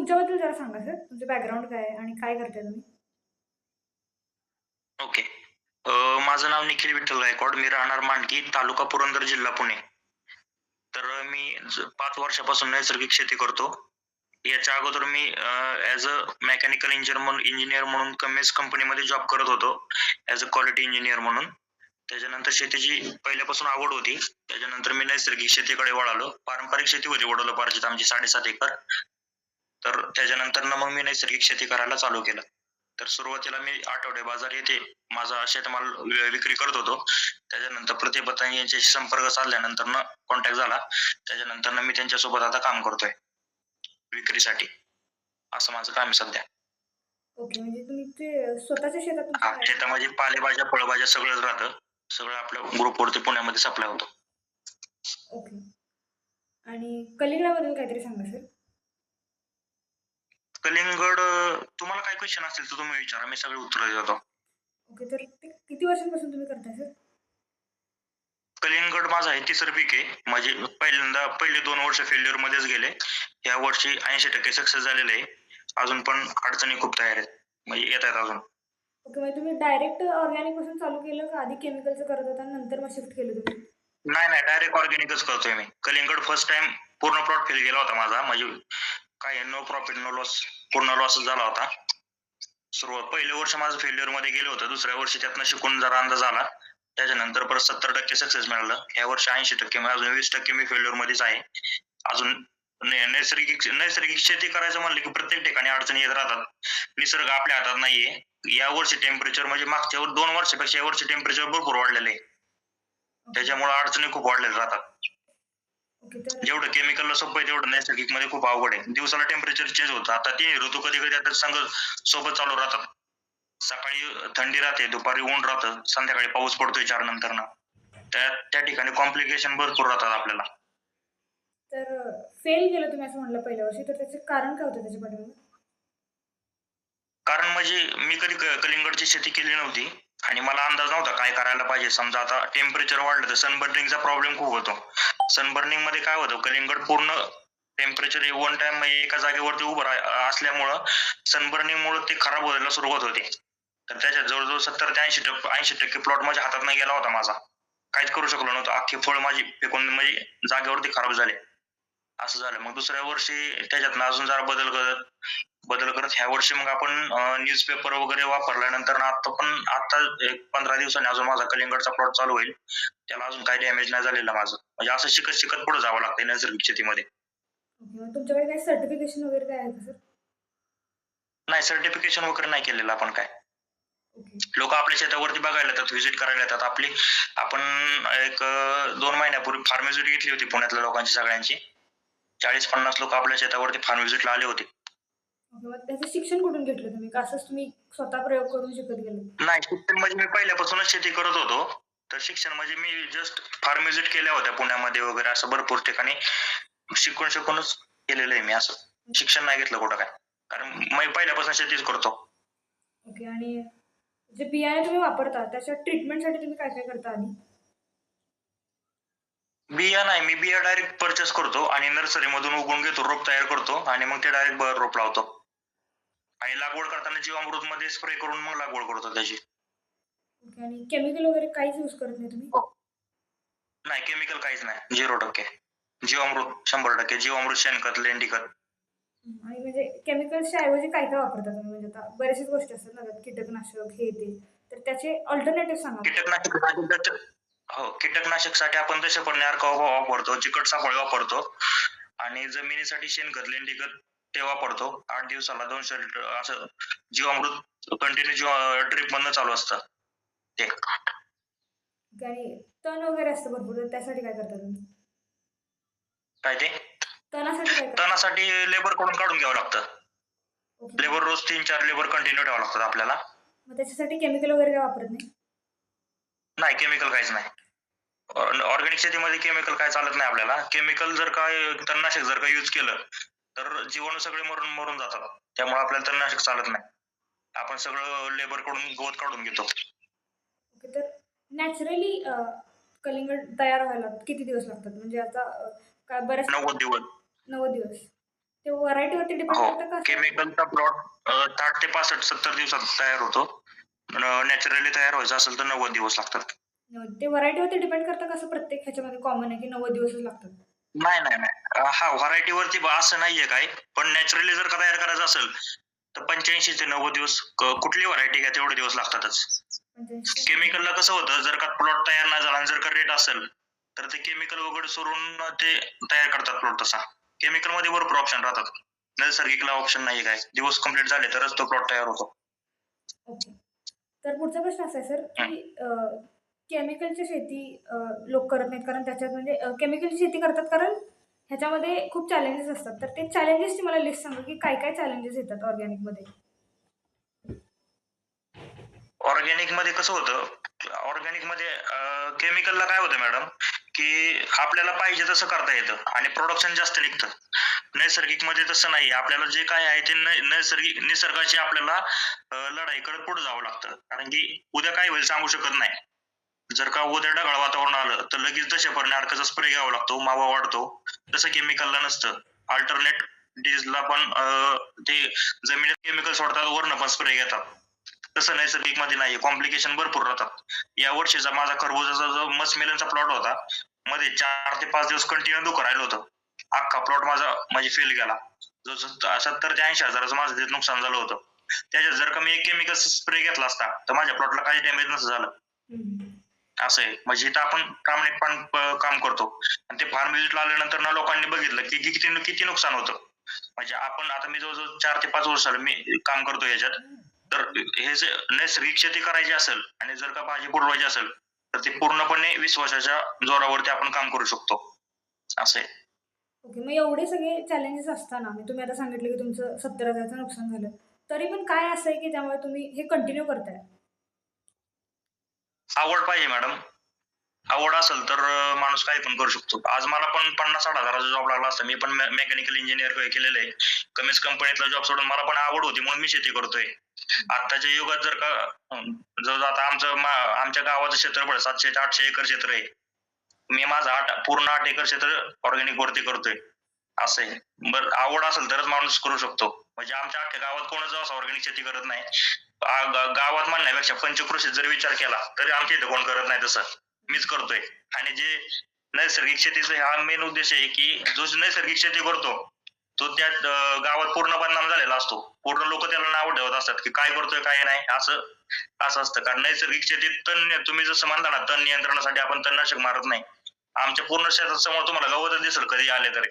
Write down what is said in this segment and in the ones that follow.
तुमच्याबद्दल जरा सांगा सर. तुमचं बॅकग्राऊंड काय आहे आणि काय करताय तुम्ही? ओके. माझं नाव निखिल विठ्ठल गायकवाड. मी राहणार मांडकी, तालुका पुरंदर, जिल्हा पुणे. तर मी 5 वर्षापासून नैसर्गिक शेती करतो. याच्या अगोदर मी ॲज अ मेकॅनिकल इंजिनियर म्हणून कमेस कंपनीमध्ये जॉब करत होतो, ॲज अ क्वालिटी इंजिनियर म्हणून. त्याच्यानंतर शेतीची पहिल्यापासून आवड होती. त्याच्यानंतर मी नैसर्गिक शेतीकडे वळालो. पारंपरिक शेती होती वडिलोपार्जित आमची 7.5 एकर. तर त्याच्यानंतर मग मी नैसर्गिक शेती करायला चालू केलं. तर सुरुवातीला मी आठवडे बाजार येथे माझा शेतमाल विक्री करत होतो. त्याच्यानंतर प्रतिभा यांच्याशी संपर्क साधल्यानंतर कॉन्टॅक्ट झाला. त्याच्यानंतर मी त्यांच्यासोबत आता काम करतोय विक्रीसाठी. असं माझं काम आहे सध्या. ओके. म्हणजे तुम्ही ते स्वतःच्या शेतात तुमचं काय? शेतामध्ये पालेभाज्या, फळभाज्या सगळंच राहतं. सगळं आपल्या ग्रुपवरती पुण्यामध्ये सप्लाय होतं. ओके. आणि कलिंगडाबद्दल काहीतरी सांगा सर. कलिंगड तुम्हाला काय क्वेश्चन असतील तर तुम्ही विचारा, मी सगळे उत्तर देतो. ओके. तर ते किती वर्षांपासून तुम्ही करताय सर? कलिंगड माझं आहे तिसरं पीक आहे. म्हणजे पहिले 2 वर्ष फेल्युअर मध्येच गेले. या वर्षी 80% सक्सेस झालेलं आहे. अजून पण अडचणी खूप तयार आहेत. म्हणजे येत आहेत अजून. ओके. म्हणजे तुम्ही डायरेक्ट ऑर्गॅनिक पासून चालू केलं का आधी केमिकलचं करत होता आणि नंतर मग शिफ्ट केलं तुम्ही? नाही, डायरेक्ट ऑर्गॅनिकच करतोय मी. कलिंगड फर्स्ट टाईम पूर्ण प्लॉट फेल गेला होता माझा. म्हणजे काय नो प्रॉफिट नो लॉस, पूर्ण लॉसच झाला होता. पहिलं वर्ष माझं फेल्युअर मध्ये गेलं होतं. दुसऱ्या वर्षी त्यातनं शिकून जरा अंदाज आला. त्याच्यानंतर परत 70% सक्सेस मिळालं. या वर्षी 80%, म्हणजे अजून 20% मी फेल्युअर मध्येच आहे. अजून नैसर्गिक शेती करायचं म्हणलं की प्रत्येक ठिकाणी अडचणी येत राहतात. निसर्ग आपल्या हातात नाहीये. या वर्षी टेम्परेचर म्हणजे मागच्या 2 वर्षापेक्षा या वर्षी टेम्परेचर भरपूर वाढलेलं आहे. त्याच्यामुळे अडचणी खूप वाढलेल्या राहतात. ओके. तर जेवढं केमिकलला सोपं आहे तेवढं नैसर्गिक मध्ये खूप अवघड आहे. दिवसाला टेम्परेचर चेंज होतं. आता ते ऋतू कधी आता सोबत चालू राहतात. सकाळी थंडी राहते, दुपारी ऊन राहतं, संध्याकाळी पाऊस पडतोय 4 नंतरनं. त्या ठिकाणी कॉम्प्लिकेशन भरपूर राहतात आपल्याला. तर फेल गेलं तुम्ही असं म्हटलं पहिल्या वर्षी, तर त्याचं कारण काय होतं त्याच्या पाठीमागे? कारण म्हणजे मी कधी कलिंगडची शेती केली नव्हती आणि मला अंदाज नव्हता काय करायला पाहिजे. समजा आता टेम्परेचर वाढलं तर सनबर्निंगचा प्रॉब्लेम खूप होतो. सनबर्निंग मध्ये काय होतं, कलिंगड पूर्ण टेम्परेचर वन टाइम एका जागेवरती उभं असल्यामुळं सनबर्निंगमुळे ते खराब व्हायला सुरुवात होते. तर त्याच्यात जवळजवळ 70 ते 80% प्लॉट माझ्या हातात गेला होता माझा. काहीच करू शकलो नव्हतो. अख्खी फळ माझी फेकून म्हणजे जागेवरती खराब झाले. असं झालं. मग दुसऱ्या वर्षी त्याच्यातनं अजून जरा बदल करत ह्या वर्षी मग आपण न्यूजपेपर वगैरे वापरल्यानंतर आता एक 15 दिवसांनी अजून माझा कलिंगडचा प्लॉट चालू होईल. त्याला अजून काही डॅमेज नाही झालेलं माझं. म्हणजे असं शिकत पुढे जावं लागतंय नैसर्गिक शेतीमध्ये. ओके. मग तुमच्याकडे काही सर्टिफिकेशन वगैरे काय आहे का सर? नाही, सर्टिफिकेशन वगैरे नाही केलेलं आपण काय. ओके. लोक आपल्या शेतावरती बघायला येतात, व्हिजिट करायला येतात. आपण एक 2 महिन्यापूर्वी फार्म व्हिजिट घेतली होती पुण्यातल्या लोकांची सगळ्यांची. 40-50 लोक आपल्या शेतावरती फार्म व्हिजिटला आले होते. ओके. मग त्याचं शिक्षण कुठून घेतलं तुम्ही? का असंच तुम्ही स्वतः प्रयोग करून शिकत गेलात? नाही, शिक्षण म्हणजे मी पहिल्यापासूनच शेती करत होतो. तर शिक्षण म्हणजे मी जस्ट फार्म व्हिजिट केल्या होत्या पुण्यामध्ये वगैरे, असं भरपूर ठिकाणी शिकूनच केलेलं आहे मी असं. शिक्षण नाही घेतलं कुठं काय. कारण मी पहिल्यापासून शेतीच करतो. ओके. आणि जे बियाणे तुम्ही वापरता त्याच्या ट्रीटमेंटसाठी तुम्ही काय करता आधी? मी बिया डायरेक्ट परचेस करतो आणि नर्सरीमधून उगवून घेतो, रोप तयार करतो आणि मग ते डायरेक्ट रोप लावतो. आणि लागवड करताना जीवामृतमध्ये स्प्रे करून मग लागवड करतो त्याची. ओके. आणि केमिकल वगैरे काहीच यूज करत नाही तुम्ही? हो. नाही, केमिकल काहीच नाही. 0%. जीवामृत 100%. जीवामृत, शेणखत, लेंडीखत. आणि म्हणजे केमिकल्सच्या ऐवजी काय वापरता तुम्ही? म्हणजे आता बऱ्याचशाच गोष्टी असतात ना, कीटकनाशक हे ते. तर त्याचे अल्टरनेटिव्ह सांगा. कीटकनाशकसाठी आपण दशपर्णी अर्क वापरतो, चिकट सापळे वापरतो आणि जमिनीसाठी शेणखत, लेंडीखत ते वापरतो. 8 दिवसाला 200 लिटर असं जीवामृत कंटिन्यू ड्रिप मधनं चालू असतं ते. आणि तण वगैरे असतं भरपूर, तर त्यासाठी काय करता तुम्ही? काय ते? तणासाठी काय करता? तणासाठी लेबर कडून काढून घ्यावं लागतं. ओके. लेबर रोज 3-4 लेबर कंटिन्यू ठेवावं लागतात आपल्याला. मग त्याच्यासाठी केमिकल वगैरे काय वापरत नाही? नाही, केमिकल काहीच नाही. ऑर्गॅनिक शेतीमध्ये केमिकल काय चालत नाही आपल्याला. केमिकल तणनाशक जर का यूज केलं तर जीवाणू सगळे मरून जातात. त्यामुळे आपल्याला तणनाशक चालत नाही. आपण सगळं लेबर कडून गवत काढून घेतो. ओके. तर नॅचरली कलिंगड तयार व्हायला किती दिवस लागतात? म्हणजे आता काय बऱ्याच 90 दिवस. 90 दिवस. ते व्हरायटीवरती डिपेंड हो. करतं का असं? केमिकलचा प्लॉट 60 ते 65-70 दिवसात तयार होतो. नॅचरली तयार व्हायचं असेल तर 90 दिवस लागतात. ते व्हरायटीवरती डिपेंड करतं का असं प्रत्येक ह्याच्यामध्ये कॉमन आहे की 90 दिवसच लागतात? नाही, नाही, नाही. व्हरायटीवरती असं नाहीये काही. पण नॅचरली जर का तयार करायचं असेल, तर 85 ते 90 दिवस कुठली व्हरायटी घ्या तेवढे दिवस लागतातच. 85 केमिकलला कसं होतं, जर का प्लॉट तयार नाही झाला आणि जर का रेट असेल, तर ते केमिकल वगैरे सोडून ते तयार करतात प्लॉट तसा. केमिकलमध्ये भरपूर ऑप्शन राहतात. नैसर्गिकला ऑप्शन नाहीये काय. दिवस कंप्लीट झाले तरच तो प्लॉट तयार होतो. ओके. तर पुढचा प्रश्न असा आहे सर, हं. की केमिकलची शेती लोक करत नाहीत कारण त्याच्यात म्हणजे केमिकलची शेती करतात कारण ह्याच्यामध्ये खूप चॅलेंजेस असतात. तर ते चॅलेंजेसची मला लिस्ट सांगा, की काय-काय चॅलेंजेस येतात ऑर्गॅनिकमध्ये? ऑर्गॅनिकमध्ये कसं होतं, ऑर्गॅनिकमध्ये केमिकलला काय होतं मॅडम, की आपल्याला पाहिजे तसं करता येतं आणि प्रोडक्शन जास्त निघतं. नैसर्गिकमध्ये तसं नाही. आपल्याला जे काही आहे ते निसर्गाची आपल्याला लढाई करत पुढे जावं लागतं. कारण की उद्या काय होईल सांगू शकत नाही. जर का उद्या ढगाळ वातावरण आलं, तर लगेच दशपर्णी अर्काचा स्प्रे घ्यावा लागतो, मावा वाढतो. तसं केमिकलला नसतं. अल्टरनेट डेजला पण ते जमिनीत केमिकल सोडतात, वरनं पण स्प्रे घेतात. तसं नैसर्गिकमध्ये नाहीये. कॉम्प्लिकेशन भरपूर राहतात. या वर्षीचा माझा खरबुजाचा जो मस्कमेलनचा प्लॉट होता, मध्ये 4 ते 5 दिवस कंटिन्यू धुकं राहिलं होतं. अख्खा प्लॉट माझा म्हणजे फेल गेला. जो 70,000 ते 80,000चं माझं त्यात नुकसान झालं होतं. त्याच्यात जर का मी एक केमिकल स्प्रे घेतला असता, तर माझ्या प्लॉटला काही डॅमेज नसतं झालं. हं. असं आहे. म्हणजे इथं आपण प्रामाणिकपणे काम करतो आणि ते फार्म व्हिजिटला आल्यानंतर ना लोकांनी बघितलं, की किती किती नुकसान होतं. म्हणजे आपण आता मी जवळ-जवळ 4 ते 5 वर्ष झालं मी काम करतो याच्यात. तर हे जे नैसर्गिक शेती करायची असेल आणि जर का भाजी पुरवायची असेल, तर ते पूर्णपणे विश्वासाच्या जोरावरती आपण काम करू शकतो. असं आहे. ओके. मग एवढे सगळे चॅलेंजेस असताना म्हणजे तुम्ही आता सांगितलं, की तुमचं 70,000चं नुकसान झालं. तरी पण काय असं आहे, की त्यामुळे तुम्ही हे कंटिन्यू करताय? आवड पाहिजे मॅडम. आवड असेल तर माणूस काही पण करू शकतो. आज मला पण 50-60 हजाराचा जॉब लागला असता. मी पण मेकॅनिकल इंजिनिअर केलेलं आहे. कमीच कंपनीतला जॉब सोडून मला पण आवड होती म्हणून मी शेती करतोय. आत्ताच्या युगात जर का जवळ आता आमच्या गावाचं क्षेत्रफळ 700 ते 800 एकर क्षेत्र आहे. मी माझं पूर्ण 8 एकर क्षेत्र ऑर्गॅनिक वरती करतोय. असं आहे. बरं आवड असेल तरच माणूस करू शकतो. म्हणजे आमच्या अख्ख्या गावात कोणच असं ऑर्गॅनिक शेती करत नाही. गावात म्हणण्यापेक्षा पंचक्रोशीत जर विचार केला, तरी आमच्या इथं कोण करत नाही तसं. मीच करतोय. आणि जे नैसर्गिक शेतीचा हा मेन उद्देश आहे, की जो नैसर्गिक शेती करतो, तो त्या गावात पूर्ण बदनाम झालेला असतो. पूर्ण लोकं त्याला नावं ठेवत असतात, की काय करतोय काय नाही असं असं असतं. कारण नैसर्गिक शेतीत तुम्ही जसं म्हणला ना, तण नियंत्रणासाठी आपण तणनाशक मारत नाही. आमच्या पूर्ण शेतासमोर तुम्हाला गवतच दिसेल कधी आले तरी.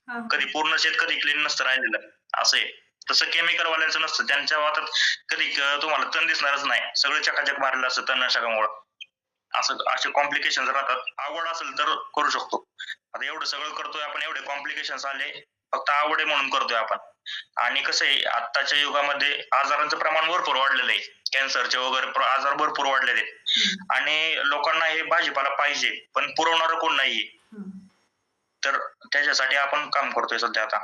हां, हां. कधी पूर्ण शेत कधी क्लीन नसतं राहिलेलं. असं आहे. तसं केमिकलवाल्यांचं नसतं. त्यांच्या हातात कधी तुम्हाला तण दिसणारच नाही. सगळं चकाचक मारलेलं असतं तणनाशकामुळं. असे कॉम्प्लिकेशन्स राहतात. आवड असेल तर करू शकतो. आता एवढं सगळं करतोय आपण, एवढे कॉम्प्लिकेशन्स आले, फक्त आवड आहे म्हणून करतोय आपण. आणि कसं आहे आत्ताच्या युगामध्ये आजारांचं प्रमाण भरपूर वाढलेलं आहे. कॅन्सरचे वगैरे आजार भरपूर वाढलेले आहेत. हं. आणि लोकांना हे भाजीपाला पाहिजे, पण पुरवणारं कोण नाहीये. हां. तर त्याच्यासाठी आपण काम करतोय सध्या आता.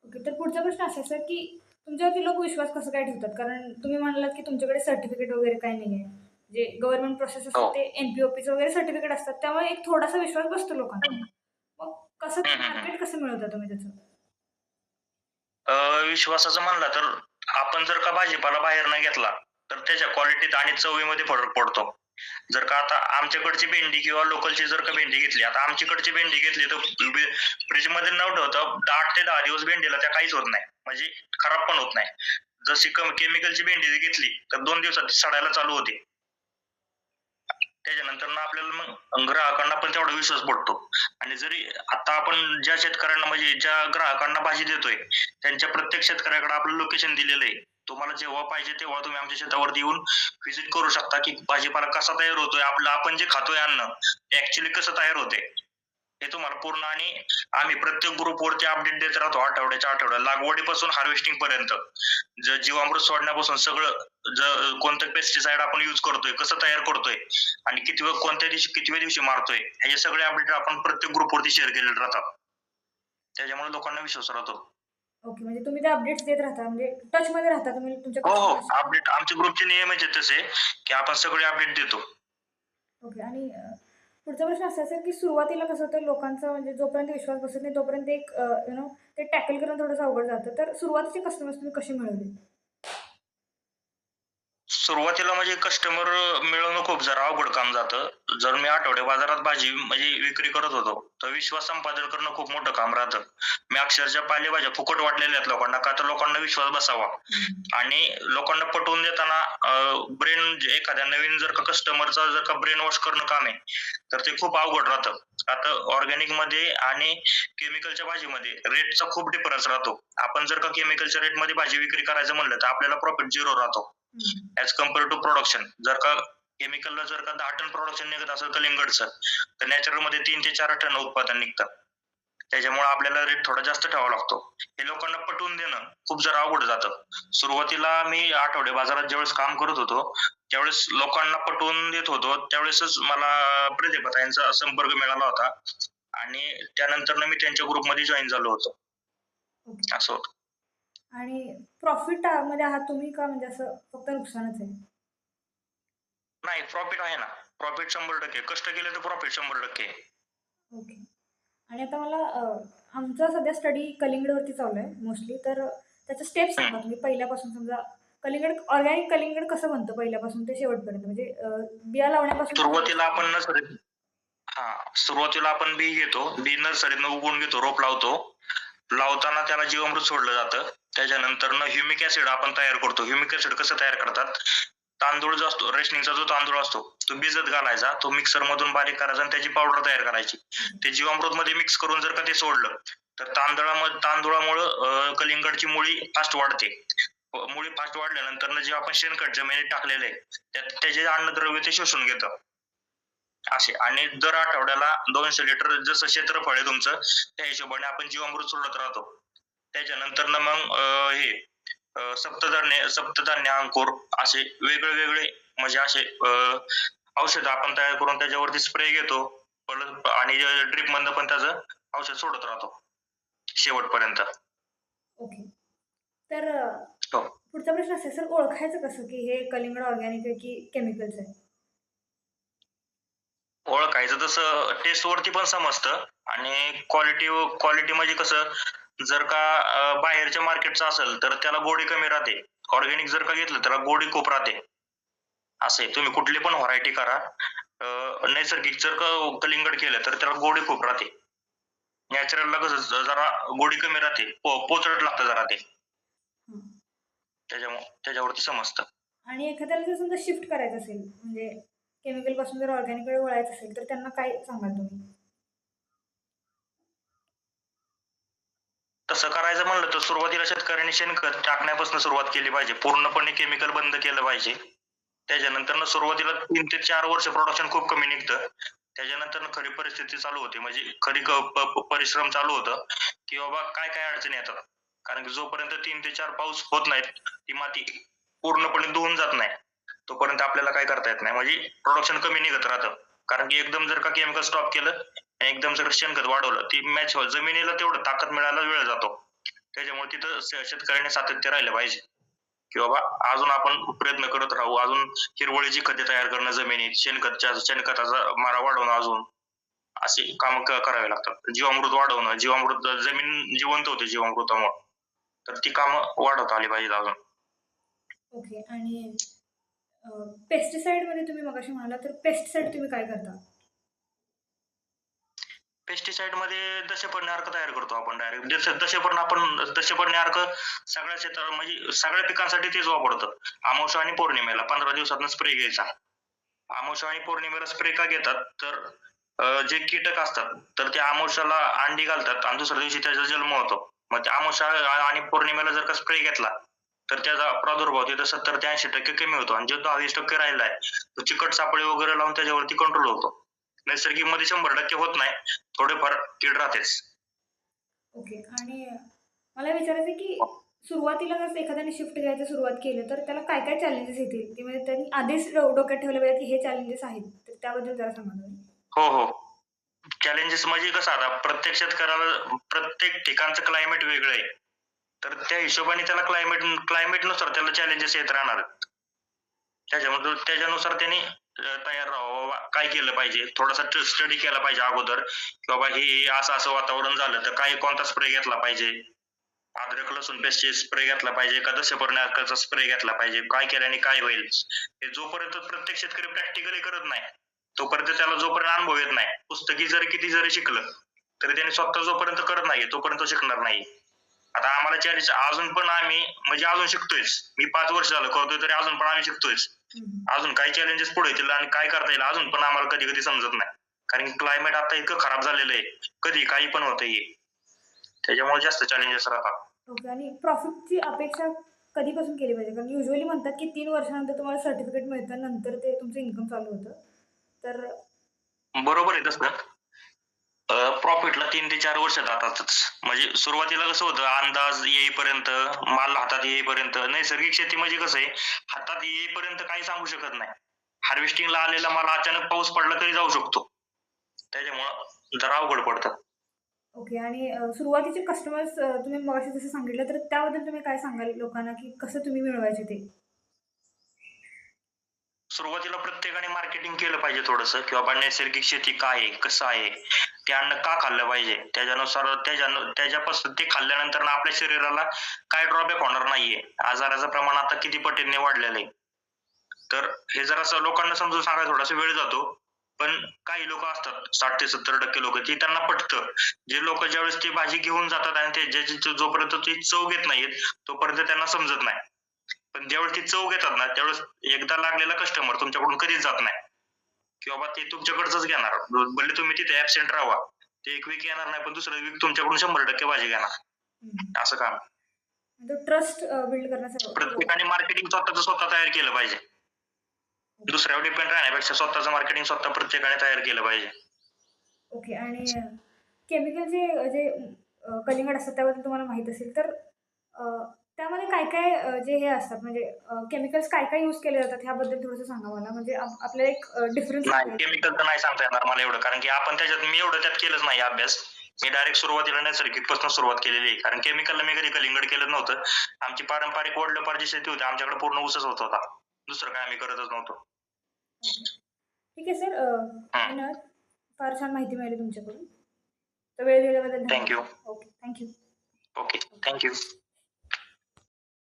ओके. तर पुढचा प्रश्न असा आहे सर, की तुमच्यावरती लोक विश्वास कसं काय ठेवतात? कारण तुम्ही म्हणालात, की तुमच्याकडे सर्टिफिकेट वगैरे काही नाहीये. जे गव्हर्नमेंट प्रोसेस असतात हो. ते एन-पी-ओ-पीचं वगैरे सर्टिफिकेट असतात. त्यामुळे एक थोडासा विश्वास बसतो लोकांना. हं. मग कसं हं, ते हं, हं. मार्केट कसं मिळवता तुम्ही त्याचं? विश्वासाचं म्हणला तर आपण जर का भाजीपाला बाहेरनं घेतला, तर त्याच्या क्वालिटीत आणि चवीमध्ये फरक पडतो. जर का आता आमच्याकडची भेंडी किंवा लोकलची जर का भेंडी घेतली, आता आमच्याकडची भेंडी घेतली तर फ्रिजमध्ये न ठेवता 8 ते 10 दिवस भेंडीला त्या काहीच होत नाही. म्हणजे खराब पण होत नाही. जशी केमिकलची भेंडी जर घेतली, तर 2 दिवसात ती सडायला चालू होते. त्याच्यानंतर आपल्याला मग ग्राहकांना पण तेवढा विश्वास पटतो. आणि जरी आता आपण ज्या शेतकऱ्यांना म्हणजे ज्या ग्राहकांना भाजी देतोय, त्यांच्या प्रत्येक शेतकऱ्याकडे आपलं लोकेशन दिलेलं आहे. तुम्हाला जेव्हा पाहिजे तेव्हा तुम्ही आमच्या शेतावरती येऊन व्हिजिट करू शकता, की भाजीपाला कसा तयार होतोय, आपण जे खातोय अन्न, ते ॲक्चुअली कसं तयार होतंय. हे तुम्हाला पूर्ण आणि आम्ही प्रत्येक ग्रुपवरती अपडेट देत राहतो आठवड्याच्या आठवड्याला. लागवडीपासून हार्वेस्टिंग पर्यंत. जीवामृत सोडण्यापासून सगळं कोणतं पेस्टिसाइड आपण यूज करतोय, कसं तयार करतोय आणि कोणत्या दिवशी कितव्या दिवशी मारतोय, ह्याचे सगळे अपडेट आपण प्रत्येक ग्रुपवरती शेअर केलेले राहतात. त्याच्यामुळे लोकांना विश्वास राहतो. ओके. म्हणजे तुम्ही ते अपडेट्स देत राहता म्हणजे टचमध्ये राहता तुम्ही तुमच्या हो, हो. कस्टमरशी. अपडेट आमच्या ग्रुपचे नियमच आहेत तसे, की आपण सगळे अपडेट देतो. ओके. आणि पुढचा प्रश्न असा असेल की सुरुवातीला कसं होतं लोकांचा म्हणजे जोपर्यंत विश्वास बसत नाही तोपर्यंत एक ते टॅकल करणं थोडंसं अवघड जातं. तर सुरुवातीचे कस्टमर्स तुम्ही कसे मिळवले? सुरुवातीला म्हणजे कस्टमर मिळवणं खूप जरा अवघड काम जातं. जर मी आठवडे बाजारात भाजी म्हणजे विक्री करत होतो, तर विश्वास संपादन करणं खूप मोठं काम राहतं. मी अक्षरशः पालेभाज्या फुकट वाटलेल्या आहेत लोकांना, का तर लोकांना विश्वास बसावा. आणि लोकांना पटवून देताना ब्रेन एखाद्या नवीन जर का कस्टमरचा जर का ब्रेन वॉश करणं काम आहे, तर ते खूप अवघड राहतं. आता ऑर्गॅनिकमध्ये आणि केमिकलच्या भाजीमध्ये रेटचा खूप डिफरन्स राहतो. आपण जर का केमिकलच्या रेटमध्ये भाजी विक्री करायचं म्हणलं, तर आपल्याला प्रॉफिट 0 राहतो. As compare to production. जर का केमिकलला जर का 10 टन प्रोडक्शन निघत असेल कलिंगडचं, तर नॅचरलमध्ये 3 ते 4 टन उत्पादन निघतं. त्याच्यामुळे आपल्याला रेट थोडा जास्त ठेवावा लागतो. हे लोकांना पटवून देणं खूप जरा अवघड जातं. सुरुवातीला मी आठवडे बाजारात ज्यावेळेस काम करत होतो, त्यावेळेस लोकांना पटवून देत होतो. त्यावेळेसच मला प्रतिभाताईंचा संपर्क मिळाला होता आणि त्यानंतर मी त्यांच्या ग्रुपमध्ये जॉइन झालो होतो. ओके. असं होतं. आणि प्रॉफिट मध्ये आहात तुम्ही का म्हणजे असं फक्त नुकसानच आहे? नाही, प्रॉफिट आहे ना. प्रॉफिट 100% कष्ट केले तर प्रॉफिट 100% ओके. आणि आता मला आमचा सध्या स्टडी कलिंगडवरती चालू आहे मोस्टली. तर त्याच्या स्टेप्स सांगा तुम्ही पहिल्यापासून समजा ऑर्गॅनिक कलिंगड कसं बनतं पहिल्यापासून ते शेवटपर्यंत म्हणजे बिया लावण्यापासून ते सुरुवातीला आपण नर्सरीत सुरुवातीला आपण बी घेतो. बी नर्सरीतनं उगवून घेतो, रोप लावतो. लावताना त्याला जीवामृत सोडलं जातं. त्याच्यानंतरनं ह्युमिक ॲसिड आपण तयार करतो. ह्युमिक ॲसिड कसं तयार करतात? तांदूळ जो असतो, रेशनिंगचा जो तांदूळ असतो, तो भिजत घालायचा. तो मिक्सरमधून बारीक करायचा आणि त्याची पावडर तयार करायची. ते जीवामृतमध्ये मिक्स करून जर का ते सोडलं, तर तांदुळामुळं कलिंगडची मुळी फास्ट वाढते. मुळी फास्ट वाढल्यानंतरनं जे आपण शेणखत जमिनीत टाकलेलं आहे, त्याचे अन्नद्रव्य ते शोषून घेतं. असे आणि दर आठवड्याला 200 लिटर जसं क्षेत्रफळ आहे तुमचं, त्या हिशोबाने आपण जीवामृत सोडत राहतो. त्याच्यानंतरनं मग सप्तधान्य अंकुर असे वेगळे म्हणजे असे औषधं आपण तयार करून त्याच्यावरती स्प्रे घेतो. परत आणि ड्रिपमधनं पण त्याचं औषध सोडत राहतो शेवटपर्यंत. ओके. तर हो. पुढचा प्रश्न असा आहे, सर ओळखायचं कसं की हे कलिंगड ऑर्गॅनिक आहे की केमिकलचं आहे? ओळखायचं तसं टेस्टवरती पण समजतं आणि क्वालिटी म्हणजे कसं जर का बाहेरच्या मार्केटचं असेल तर त्याला गोडी कमी राहते. ऑर्गॅनिक जर का घेतलं त्याला गोडी खूप राहते. असं आहे. तुम्ही कुठली पण व्हरायटी करा. नैसर्गिक जर का कलिंगड केलं तर त्याला गोडी खूप राहते. नॅचरलला कसं जरा गोडी कमी राहते. पोचट लागतं जरा ते. हं. त्याच्यावरती समजतं. आणि एखाद्याला जर समजा शिफ्ट करायचं असेल म्हणजे केमिकलपासून जर ऑर्गॅनिककडे वळायचं असेल तर त्यांना काय सांगाल तुम्ही? तसं करायचं म्हणलं तर सुरुवातीला शेतकऱ्यांनी शेणखत टाकण्यापासून सुरुवात केली पाहिजे. पूर्णपणे केमिकल बंद केलं पाहिजे. त्याच्यानंतरनं सुरुवातीला 3 ते 4 वर्ष प्रोडक्शन खूप कमी निघतं. त्याच्यानंतरनं खरी परिस्थिती चालू होते. म्हणजे खरी क प प परिश्रम चालू होतं, की बाबा काय अडचणी येतात. कारण की जोपर्यंत 3 ते 4 पाऊस होत नाहीत, ती माती पूर्णपणे धुवून जात नाही, तोपर्यंत आपल्याला काय करता येत नाही. म्हणजे प्रोडक्शन कमी निघत राहतं. कारण की एकदम जर का केमिकल स्टॉप केलं आणि एकदम जर शेणखत वाढवलं, ती मॅच जमिनीला तेवढं ताकद मिळायला वेळ जातो. त्याच्यामुळे तिथं शेतकऱ्यांनी सातत्य राहिलं पाहिजे. की बाबा अजून आपण प्रयत्न करत राहू. अजून हिरवळीची खते तयार करणं जमिनीत, शेणखताचा मारा वाढवणं अजून अशी कामं करावी लागतात. जीवामृत वाढवणं, जमीन जिवंत होते जीवामृतामुळं. तर ती कामं वाढवता आली पाहिजेत अजून. ओके. आणि पेस्टिसाइडमध्ये तुम्ही मगाशी म्हणालात, तर पेस्टिसाइड तुम्ही काय करता? पेस्टिसाइडमध्ये दशपर्णी अर्क तयार करतो आपण डायरेक्ट. दशपर्णी अर्क सगळ्या क्षेत्रात म्हणजे सगळ्या पिकांसाठी तेच वापरतो. अमावास्या आणि पौर्णिमेला 15 दिवसातनं स्प्रे घ्यायचा. अमावास्या आणि पौर्णिमेला स्प्रे का घेतात तर जे कीटक असतात तर ते अमावास्याला अंडी घालतात आणि दुसऱ्या दिवशी त्याचा जन्म होतो. मग ते अमावास्या आणि पौर्णिमेला जर का स्प्रे घेतला तर त्याचा प्रादुर्भाव तिथं 70 ते 80% कमी होतो आणि जो 10-20% राहिला आहे तो चिकट सापळे वगैरे लावून त्याच्यावरती कंट्रोल होतो. नैसर्गिकमध्ये 100% होत नाही. थोडेफार कीड राहतेच. ओके. आणि मला विचारायचं आहे की सुरुवातीला जर एखाद्याने शिफ्ट घ्यायची सुरुवात केली, तर त्याला काय-काय चॅलेंजेस येतील? की म्हणजे त्यांनी आधीच डोक्यात ठेवलं पाहिजे की हे चॅलेंजेस आहेत. तर त्याबद्दल जरा सांगा तुम्ही? हो, हो. चॅलेंजेस म्हणजे कसं आता प्रत्येक शेतकऱ्याला प्रत्येक ठिकाणचं क्लायमेट वेगळं आहे. तर त्या हिशोबाने त्याला क्लायमेटनुसार त्याला चॅलेंजेस येत राहणार. त्याच्यानुसार त्यांनी तयार राहावं. बाबा काय केलं पाहिजे, थोडासा स्टडी केला पाहिजे अगोदर, की बाबा हे असं वातावरण झालं तर काय कोणता स्प्रे घेतला पाहिजे, अद्रक लसूण पेस्टचे स्प्रे घेतला पाहिजे का दशपर्णीचा स्प्रे घेतला पाहिजे, काय केल्याने काय होईल. हे जोपर्यंत प्रत्येक शेतकरी प्रॅक्टिकली करत नाही तोपर्यंत त्याला जोपर्यंत अनुभव येत नाही, पुस्तकी किती जरी शिकलं तरी त्याने स्वतः जोपर्यंत करत नाही तोपर्यंत शिकणार नाही. आता आम्हाला चॅलेंज अजून पण आम्ही म्हणजे अजून शिकतोयच. मी 5 वर्ष झालं करतोय तरी अजून पण आम्ही शिकतोयच. अजून काही चॅलेंजेस पुढे येतील आणि काय करता येईल अजून पण आम्हाला कधी समजत नाही. कारण क्लायमेट आता इतकं खराब झालेलं आहे, कधी काही पण होतंय. त्याच्यामुळे जास्त चॅलेंजेस राहतात. ओके. आणि प्रॉफिटची अपेक्षा कधीपासून केली पाहिजे? कारण युजुअली म्हणतात की 3 वर्षानंतर तुम्हाला सर्टिफिकेट मिळतं, नंतर ते तुमचं इन्कम चालू होतं. तर बरोबर आहे तसं. प्रॉफिटला 3 ते 4 वर्ष जातातच. म्हणजे सुरुवातीला कसं होतं, अंदाज येईपर्यंत, माल हातात येईपर्यंत. नैसर्गिक शेती म्हणजे कसं आहे, हातात येईपर्यंत काही सांगू शकत नाही. हार्वेस्टिंगला आलेला माल अचानक पाऊस पडला तरी जाऊ शकतो. त्याच्यामुळं जरा अवघड पडतं. ओके. आणि सुरुवातीचे कस्टमर्स तुम्ही मगाशी जसं सांगितलं, तर त्याबद्दल तुम्ही काय सांगाल लोकांना, की कसं तुम्ही मिळवायचे ते? सुरुवातीला प्रत्येकाने मार्केटिंग केलं पाहिजे थोडंसं, की बाबा नैसर्गिक शेती काय आहे, कसं आहे, ते अन्न का खाल्लं पाहिजे, त्याच्यानुसार त्याच्यापासून ते खाल्ल्यानंतर ना आपल्या शरीराला काय ड्रॉबॅक होणार नाहीये. आजाराचं प्रमाण आता किती पटीने वाढलेलं आहे. तर हे जर असं लोकांना समजून सांगायला थोडासा वेळ जातो. पण काही लोक असतात 60 ते 70% लोक, ती त्यांना पटतं. जे लोक ज्यावेळेस ती भाजी घेऊन जातात आणि ते जोपर्यंत ती चव घेत नाहीत तोपर्यंत त्यांना समजत नाही. पण ज्यावेळेस ती चव घेतात ना त्यावेळेस एकदा लागलेला कस्टमर तुमच्याकडून कधीच जात नाही, की बाबा ते तुमच्याकडचंच घेणार. भले तुम्ही तिथे ऍबसेंट राहा, ते एक वीक येणार नाही पण दुसऱ्या वीक तुमच्याकडून 100% भाजी घेणार. असं काम. तो ट्रस्ट बिल्ड करण्यासाठी प्रत्येकाने मार्केटिंग स्वतः तयार केलं पाहिजे. दुसऱ्यावर डिपेंड राहण्यापेक्षा स्वतःचं मार्केटिंग स्वतः प्रत्येकाने तयार केलं पाहिजे. ओके. आणि केमिकलचे जे कलिंगड असतात त्याबद्दल तुम्हाला माहीत असेल, तर त्यामध्ये काय-काय जे हे असतात म्हणजे केमिकल्स काय-काय यूज केले जातात ह्याबद्दल थोडंसं सांगा मला. म्हणजे आपल्याला एक डिफरन्स नाही, समजेल. केमिकल तर नाही सांगता येणार मला एवढं, कारण की मी एवढं त्यात केलंच नाही अभ्यास. मी डायरेक्ट सुरुवातीला नैसर्गिकपासून सुरुवात केलेली आहे. कारण केमिकलला मी कधी कलिंगड केलं नव्हतं. आमची पारंपरिक वडिलोपार्जित शेती होती. आमच्याकडे पूर्ण ऊसच होत होता. दुसरं काय आम्ही करतच नव्हतो. ओके. ठीक आहे सर. धन्यवाद. फार छान माहिती मिळाली तुमच्याकडून. तर वेळ दिल्याबद्दल थँक धन्यवाद. You. Okay. Thank you. Okay. Thank you.